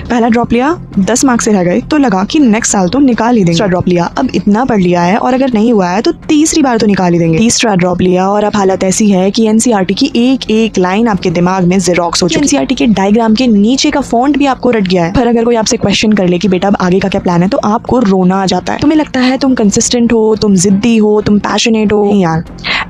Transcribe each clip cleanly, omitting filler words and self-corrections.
पहला ड्रॉप लिया, 10 मार्क्स से रह गए तो लगा कि नेक्स्ट साल तो निकाल ही देंगे। दूसरा ड्रॉप लिया, अब इतना पढ़ लिया है और अगर नहीं हुआ है तो तीसरी बार तो निकाल ही देंगे। तीसरा ड्रॉप लिया और अब हालत ऐसी है कि एनसीईआरटी की एक एक लाइन आपके दिमाग में जेरोक्स हो चुकी है। एनसीईआरटी के डायग्राम के नीचे का फॉन्ट भी आपको रट गया है। पर अगर कोई आपसे क्वेश्चन कर ले कि बेटा अब आगे का क्या प्लान है तो आपको रोना आ जाता है। तुम्हें लगता है तुम कंसिस्टेंट हो, तुम जिद्दी हो, तुम पैशनेट हो। नहीं यार,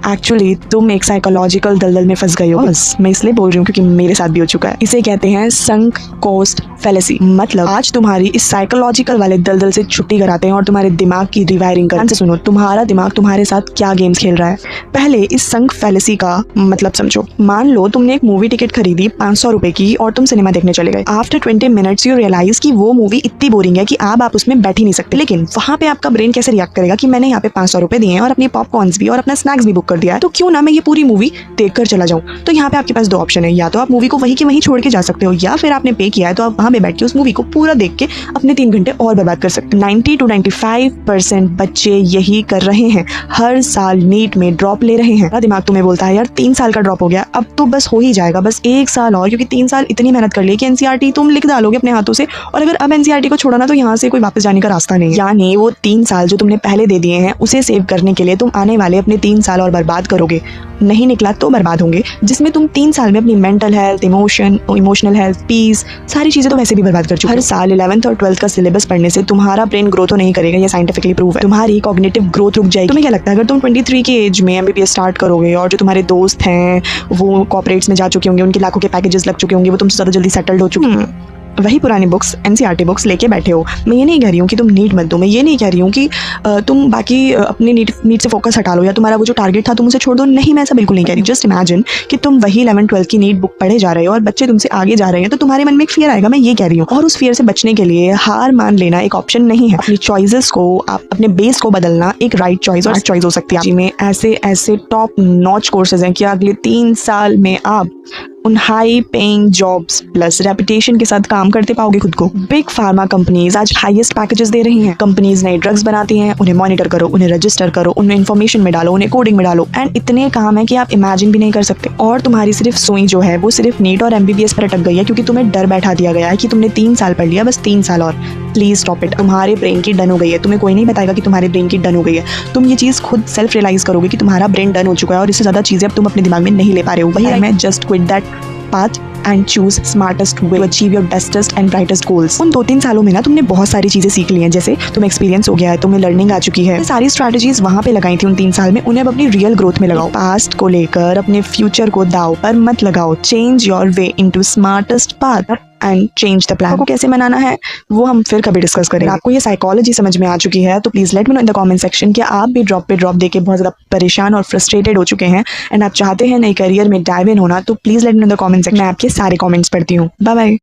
एक्चुअली तुम एक साइकोलॉजिकल दलदल में फंस गए हो। बस मैं इसलिए बोल रही हूँ क्योंकि मेरे साथ भी हो चुका है। इसे कहते हैं संक कोस्ट फैलेसी। मतलब आज तुम्हारी इस साइकोलॉजिकल वाले दलदल से छुट्टी कराते हैं और तुम्हारे दिमाग की रिवायरिंग करते हैं। सुनो, तुम्हारा दिमाग तुम्हारे साथ क्या गेम्स खेल रहा है। पहले इस संक फैलेसी का मतलब समझो। मान लो तुमने एक मूवी टिकट खरीदी 500 रुपए की और तुम सिनेमा देखने चले गए। आफ्टर 20 मिनट्स यू रियलाइज कि वो मूवी इतनी बोरिंग है कि अब आप उसमें बैठ ही नहीं सकते। लेकिन वहाँ पे आपका ब्रेन कैसे रिएक्ट करेगा कि मैंने यहाँ पे 500 रुपए दिए हैं और अपने पॉपकॉर्न्स भी और अपना स्नैक्स भी बुक कर दिया है, तो क्यों ना मैं ये पूरी मूवी देखकर चला जाऊँ। तो यहाँ पे आपके पास दो ऑप्शन है, या तो आप मूवी को वहीं के वहीं छोड़ के जा सकते हो, या फिर आपने पे किया है तो आप वहाँ पे बैठ के उस मूवी को पूरा देख के अपने 3 घंटे और बर्बाद कर सकते हैं। 90 to 95% बच्चे यही कर रहे हैं। हर साल नीट में ड्रॉप ले रहे हैं। दिमाग तुम्हें बोलता है यार 3 साल का ड्रॉप हो गया, अब तो बस हो ही जाएगा, बस 1 साल और, क्योंकि 3 साल इतनी मेहनत कर ली कि एनसीईआरटी तुम लिख डालोगे अपने हाथों से, और अगर अब एनसीईआरटी को छोड़ो ना तो यहाँ से कोई वापस जाने का रास्ता नहीं है। यानी वो 3 साल जो तुमने पहले दे दिए हैं उसे सेव करने के लिए तुम आने वाले अपने 3 साल और बर्बाद करोगे। नहीं निकला तो बर्बाद होंगे, जिसमें तुम 3 साल में अपनी mental health, emotional health, peace, सारी चीजें तो वैसे भी बर्बाद कर चुके। हर साल 11th और 12th का सिलेबस पढ़ने से तुम्हारा ब्रेन ग्रोथ तो नहीं करेगा, ये साइंटिफिकली प्रूव है। तुम्हारी कॉग्निटिव ग्रोथ रुक जाएगी। तुम्हें क्या लगता है अगर तुम 23 की एज में एमबीबीएस स्टार्ट करोगे और जो तुम्हारे दोस्त हैं वो कॉर्पोरेट्स में जा चुके होंगे, उनके लाखों के पैकेजेस लग चुके होंगे, वो तुमसे ज़्यादा जल्दी सेटल्ड हो चुके हैं, वही पुरानी बुक्स, एनसीईआरटी बुक्स लेके बैठे हो। मैं ये नहीं कह रही हूँ कि तुम नीट मत दो, मैं ये नहीं कह रही हूँ कि तुम बाकी अपनी नीट से फोकस हटा लो या तुम्हारा वो जो टारगेट था तुम उसे छोड़ दो। नहीं, मैं ऐसा बिल्कुल नहीं कह रही। जस्ट इमेजिन कि तुम वही 11th-12th की नीट बुक पढ़े जा रहे हो और बच्चे तुमसे आगे जा रहे हैं, तो तुम्हारे मन में एक फियर आएगा, मैं ये कह रही हूँ। और उस फियर से बचने के लिए हार मान लेना एक ऑप्शन नहीं है। अपनी चॉइसेस को, अपने बेस को बदलना एक राइट चॉइस और चॉइस हो सकती है। जिसमें ऐसे टॉप नॉच कोर्सेज हैं कि अगले 3 साल में आप उन high paying jobs plus reputation के साथ काम करते पाओगे खुद को। बिग फार्मा कंपनीज आज हाईएस्ट पैकेजेस दे रही हैं। कंपनीज नए ड्रग्स बनाती हैं, उन्हें मॉनिटर करो, उन्हें रजिस्टर करो, उन्हें इन्फॉर्मेशन में डालो, उन्हें कोडिंग में डालो, एंड इतने काम है कि आप इमेजिन भी नहीं कर सकते। और तुम्हारी सिर्फ सुई जो है वो सिर्फ नीट और एमबीबीएस पर अटक गई है क्योंकि तुम्हें डर बैठा दिया गया है कि तुमने 3 साल पढ़ लिया, बस 3 साल और। Please stop it. तुम्हारे ब्रेन की डन हो गई है, तुम्हें कोई नहीं बताएगा कि तुम्हारे ब्रेन की डन हो गई है। तुम ये चीज खुद सेल्फ रियलाइज करोगे कि तुम्हारा ब्रेन डन हो चुका है और इससे ज्यादा चीजें अब तुम अपने दिमाग में नहीं ले पा रहे हो। वही मैं just quit that path and choose smartest way to achieve your bestest and brightest goals। उन 2-3 सालों में ना तुमने बहुत सारी चीजें सीख ली हैं, जैसे तुम्हें एक्सपीरियंस हो गया है, तुम्हें लर्निंग आ चुकी है। सारी स्ट्रैटेजीज वहाँ पे लगाई थी उन 3 साल में, उन्हें अब अपनी रियल ग्रोथ में लगाओ। पास्ट को लेकर अपने फ्यूचर को दाव पर मत लगाओ। Change your way into smartest path and change the plan. को कैसे बनाना है वो हम फिर कभी डिस्कस करेंगे। आपको ये साइकोलॉजी समझ में आ चुकी है तो please let me know in the comment section कि आप भी ड्रॉप पे ड्रॉप देके बहुत ज्यादा परेशान और फ्रस्ट्रेटेड हो चुके हैं एंड आप चाहते हैं नए करियर में डाइव इन होना, तो please let me know in the comment section. मैं आपके सारे कमेंट्स पढ़ती हूँ। Bye bye.